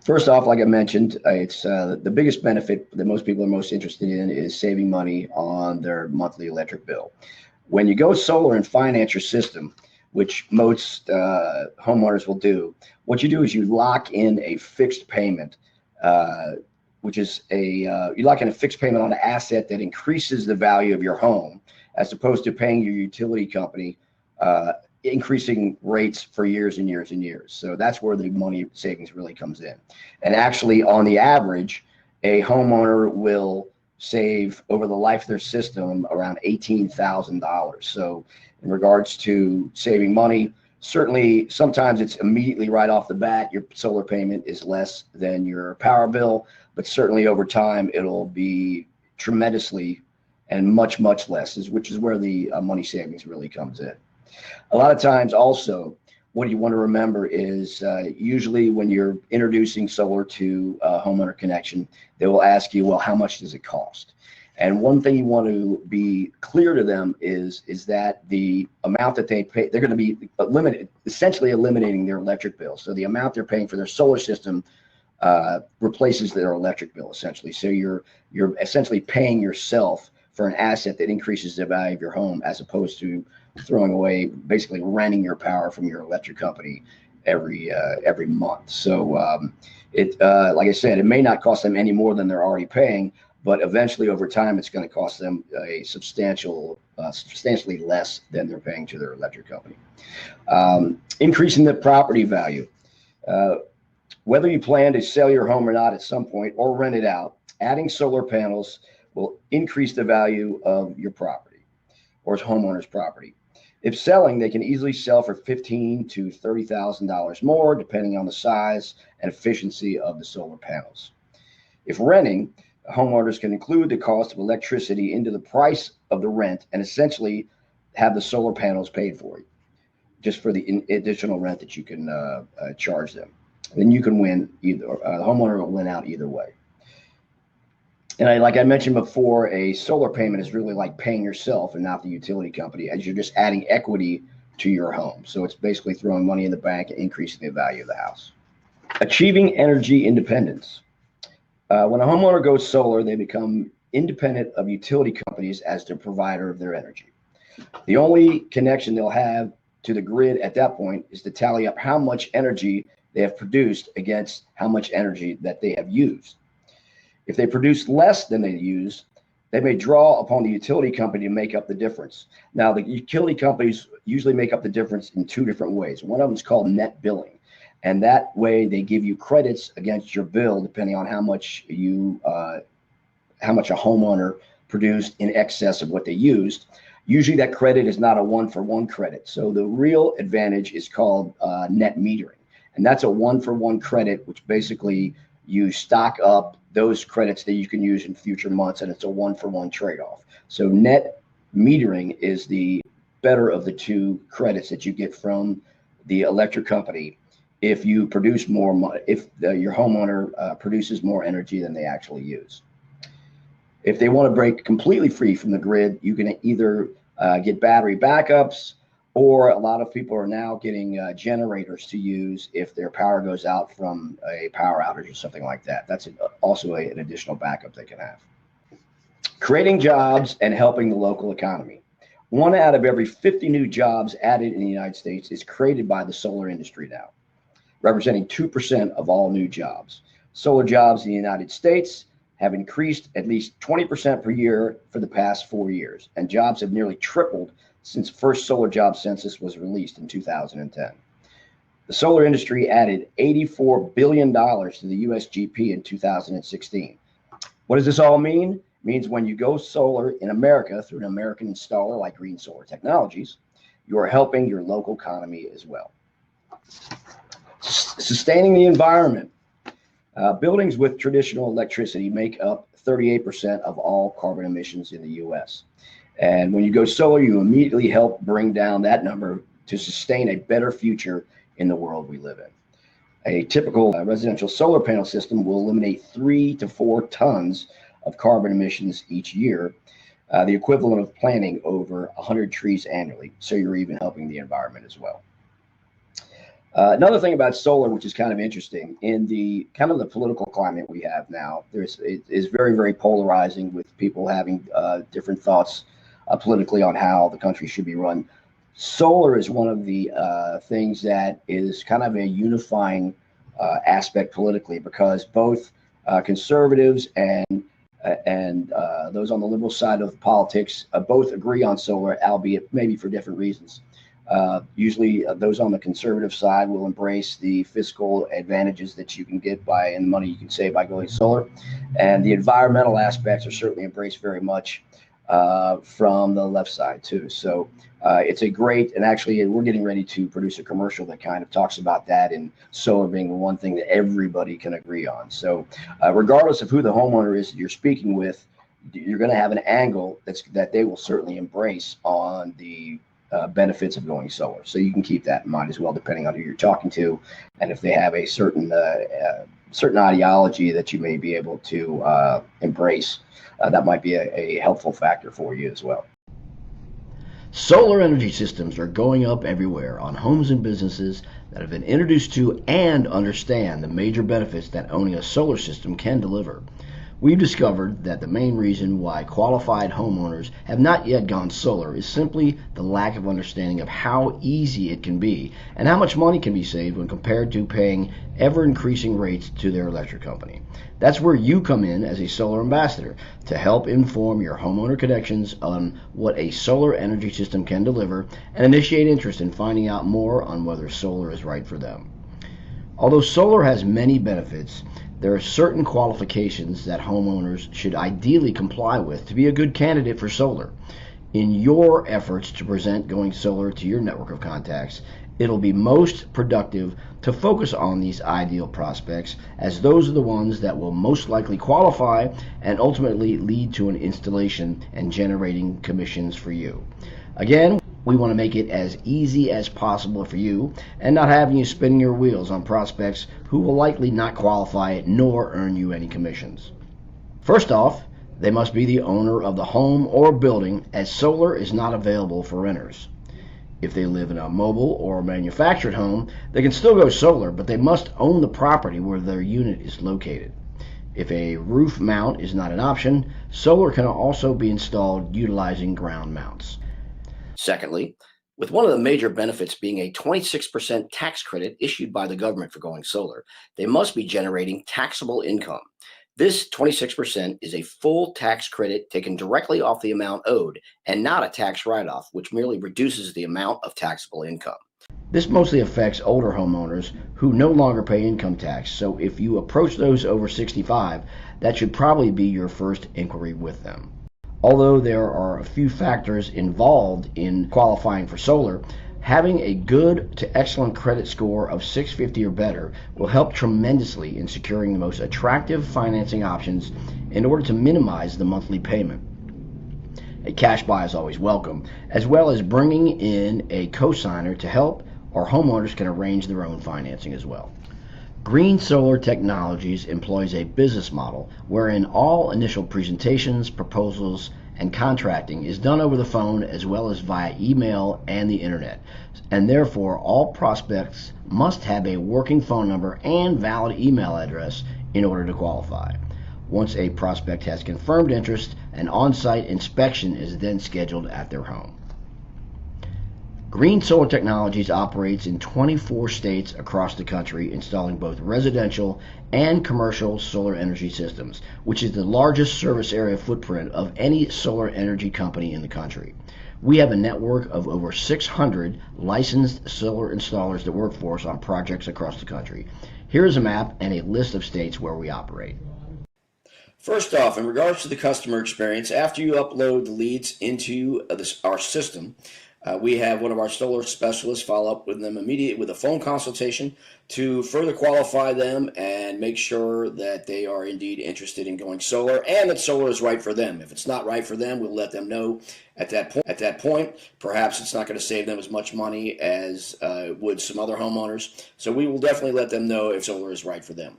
First off, like I mentioned, it's the biggest benefit that most people are most interested in is saving money on their monthly electric bill. When you go solar and finance your system, which most homeowners will do, what you do is you lock in a fixed payment, uh, which is you lock in a fixed payment on an asset that increases the value of your home, as opposed to paying your utility company increasing rates for years and years and years. So that's where the money savings really comes in. And actually, on the average, a homeowner will save over the life of their system around $18,000. So in regards to saving money, certainly sometimes it's immediately right off the bat, your solar payment is less than your power bill, but certainly over time, it'll be tremendously and much, much less, which is where the money savings really comes in. A lot of times also, what you want to remember is usually when you're introducing solar to a homeowner connection, they will ask you, well, how much does it cost? And one thing you want to be clear to them is that the amount that they pay, they're going to be essentially eliminating their electric bill. So the amount they're paying for their solar system replaces their electric bill, essentially. So you're essentially paying yourself for an asset that increases the value of your home, as opposed to throwing away, basically renting your power from your electric company every month. So like I said, it may not cost them any more than they're already paying, but eventually over time, it's going to cost them a substantially less than they're paying to their electric company. Increasing the property value. Whether you plan to sell your home or not at some point, or rent it out, adding solar panels will increase the value of your property or homeowner's property. If selling, they can easily sell for $15,000 to $30,000 more, depending on the size and efficiency of the solar panels. If renting, homeowners can include the cost of electricity into the price of the rent and essentially have the solar panels paid for you, just for the additional rent that you can charge them. Then you can win either. The homeowner will win out either way. And like I mentioned before, a solar payment is really like paying yourself and not the utility company, as you're just adding equity to your home. So it's basically throwing money in the bank and increasing the value of the house. Achieving energy independence. When a homeowner goes solar, they become independent of utility companies as the provider of their energy. The only connection they'll have to the grid at that point is to tally up how much energy they have produced against how much energy that they have used. If they produce less than they use, they may draw upon the utility company to make up the difference. Now, the utility companies usually make up the difference in two different ways. One of them is called net billing. And that way they give you credits against your bill, depending on how much a homeowner produced in excess of what they used. Usually that credit is not a one-for-one credit. So the real advantage is called net metering. And that's a one-for-one credit, which basically you stock up those credits that you can use in future months, and it's a one-for-one trade-off. So net metering is the better of the two credits that you get from the electric company if you produce more, your homeowner produces more energy than they actually use. If they want to break completely free from the grid, you can either get battery backups, or a lot of people are now getting generators to use if their power goes out from a power outage or something like that. That's also an additional backup they can have. Creating jobs and helping the local economy. 1 out of every 50 new jobs added in the United States is created by the solar industry now, representing 2% of all new jobs. Solar jobs in the United States have increased at least 20% per year for the past 4 years, and jobs have nearly tripled since first solar job census was released in 2010. The solar industry added $84 billion to the US GDP in 2016. What does this all mean? It means when you go solar in America through an American installer like Green Solar Technologies, you are helping your local economy as well. Sustaining the environment. Buildings with traditional electricity make up 38% of all carbon emissions in the US. And when you go solar, you immediately help bring down that number to sustain a better future in the world we live in. A typical residential solar panel system will eliminate 3 to 4 tons of carbon emissions each year, the equivalent of planting over 100 trees annually. So you're even helping the environment as well. Another thing about solar, which is kind of interesting, in the kind of the political climate we have now, it is very, very polarizing with people having different thoughts politically on how the country should be run. Solar is one of the things that is kind of a unifying aspect politically because both conservatives and those on the liberal side of politics both agree on solar, albeit maybe for different reasons. Usually, those on the conservative side will embrace the fiscal advantages that you can get by and the money you can save by going solar, and the environmental aspects are certainly embraced very much from the left side too. So it's a great, and actually, we're getting ready to produce a commercial that kind of talks about that, and solar being the one thing that everybody can agree on. So, regardless of who the homeowner is that you're speaking with, you're going to have an angle that they will certainly embrace on the benefits of going solar. So you can keep that in mind as well, depending on who you're talking to, and if they have a certain ideology that you may be able to embrace, that might be a helpful factor for you as well. Solar energy systems are going up everywhere on homes and businesses that have been introduced to and understand the major benefits that owning a solar system can deliver. We've discovered that the main reason why qualified homeowners have not yet gone solar is simply the lack of understanding of how easy it can be and how much money can be saved when compared to paying ever-increasing rates to their electric company. That's where you come in as a solar ambassador to help inform your homeowner connections on what a solar energy system can deliver and initiate interest in finding out more on whether solar is right for them. Although solar has many benefits, there are certain qualifications that homeowners should ideally comply with to be a good candidate for solar. In your efforts to present going solar to your network of contacts, it'll be most productive to focus on these ideal prospects, as those are the ones that will most likely qualify and ultimately lead to an installation and generating commissions for you. Again, we want to make it as easy as possible for you and not having you spinning your wheels on prospects who will likely not qualify nor earn you any commissions. First off, they must be the owner of the home or building, as solar is not available for renters. If they live in a mobile or manufactured home, they can still go solar, but they must own the property where their unit is located. If a roof mount is not an option, solar can also be installed utilizing ground mounts. Secondly, with one of the major benefits being a 26% tax credit issued by the government for going solar, they must be generating taxable income. This 26% is a full tax credit taken directly off the amount owed and not a tax write-off, which merely reduces the amount of taxable income. This mostly affects older homeowners who no longer pay income tax, so if you approach those over 65, that should probably be your first inquiry with them. Although there are a few factors involved in qualifying for solar, having a good to excellent credit score of 650 or better will help tremendously in securing the most attractive financing options in order to minimize the monthly payment. A cash buy is always welcome, as well as bringing in a cosigner to help, or homeowners can arrange their own financing as well. Green Solar Technologies employs a business model wherein all initial presentations, proposals, and contracting is done over the phone as well as via email and the internet, and therefore all prospects must have a working phone number and valid email address in order to qualify. Once a prospect has confirmed interest, an on-site inspection is then scheduled at their home. Green Solar Technologies operates in 24 states across the country, installing both residential and commercial solar energy systems, which is the largest service area footprint of any solar energy company in the country. We have a network of over 600 licensed solar installers that work for us on projects across the country. Here is a map and a list of states where we operate. First off, in regards to the customer experience, after you upload the leads into our system, we have one of our solar specialists follow up with them immediately with a phone consultation to further qualify them and make sure that they are indeed interested in going solar and that solar is right for them. If it's not right for them, we'll let them know at that point. Perhaps it's not going to save them as much money as would some other homeowners. So we will definitely let them know if solar is right for them.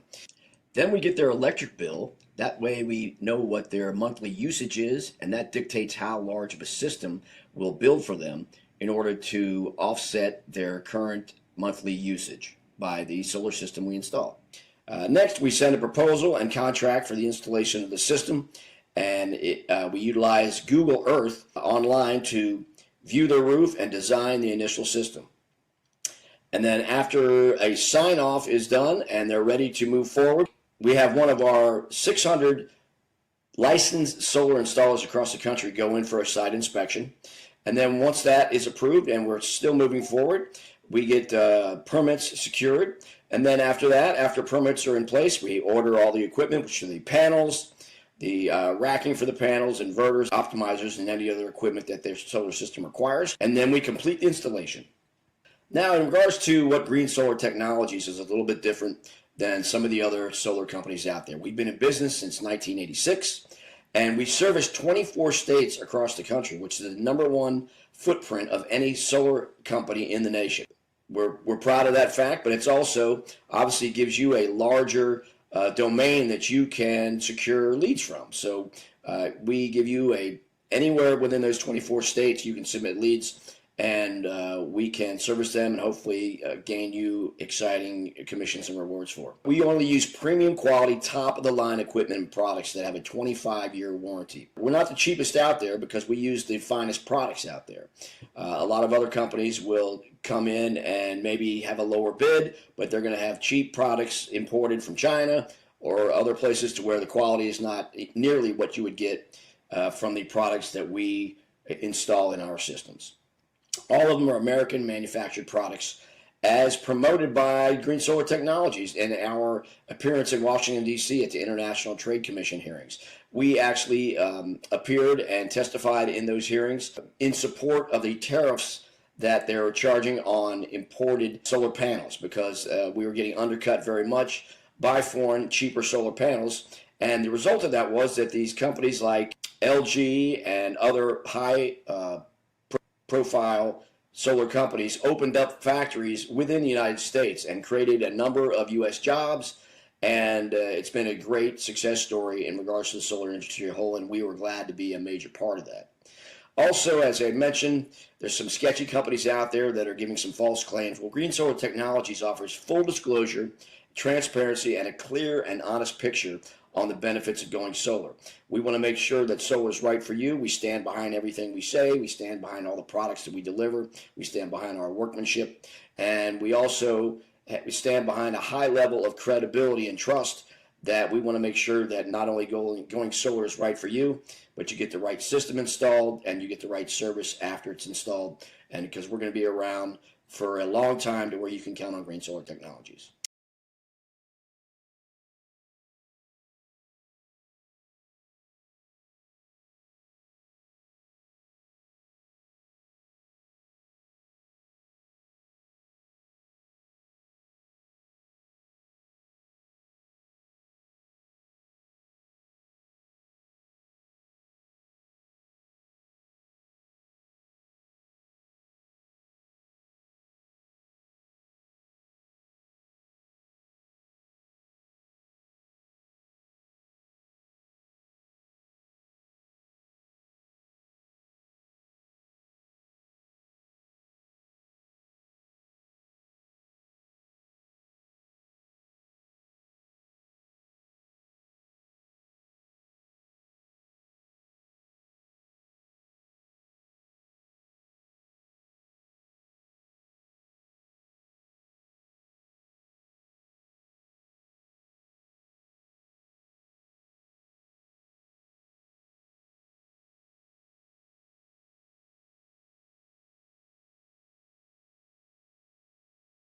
Then we get their electric bill. That way we know what their monthly usage is, and that dictates how large of a system we'll build for them in order to offset their current monthly usage by the solar system we install. Next, we send a proposal and contract for the installation of the system, and we utilize Google Earth online to view the roof and design the initial system. And then after a sign-off is done and they're ready to move forward, we have one of our 600 licensed solar installers across the country go in for a site inspection. And then once that is approved and we're still moving forward, we get permits secured. And then after that, after permits are in place, we order all the equipment, which are the panels, the racking for the panels, inverters, optimizers, and any other equipment that their solar system requires. And then we complete the installation. Now, in regards to what Green Solar Technologies is a little bit different than some of the other solar companies out there. We've been in business since 1986, and we service 24 states across the country, which is the #1 footprint of any solar company in the nation. We're proud of that fact, but it's also obviously gives you a larger domain that you can secure leads from. So we give you anywhere within those 24 states, you can submit leads, and we can service them and hopefully gain you exciting commissions and rewards for. We only use premium quality, top-of-the-line equipment and products that have a 25-year warranty. We're not the cheapest out there because we use the finest products out there. A lot of other companies will come in and maybe have a lower bid, but they're going to have cheap products imported from China or other places to where the quality is not nearly what you would get from the products that we install in our systems. All of them are American manufactured products as promoted by Green Solar Technologies in our appearance in Washington, D.C. at the International Trade Commission hearings. We actually appeared and testified in those hearings in support of the tariffs that they were charging on imported solar panels because we were getting undercut very much by foreign, cheaper solar panels. And the result of that was that these companies like LG and other high profile solar companies opened up factories within the United States and created a number of U.S. jobs, and it's been a great success story in regards to the solar industry as a whole, and we were glad to be a major part of that. Also, as I mentioned, there's some sketchy companies out there that are giving some false claims. Well, Green Solar Technologies offers full disclosure, transparency, and a clear and honest picture on the benefits of going solar. We want to make sure that solar is right for you. We stand behind everything we say. We stand behind all the products that we deliver. We stand behind our workmanship. And we also stand behind a high level of credibility and trust that we want to make sure that not only going solar is right for you, but you get the right system installed and you get the right service after it's installed. And because we're going to be around for a long time to where you can count on Green Solar Technologies.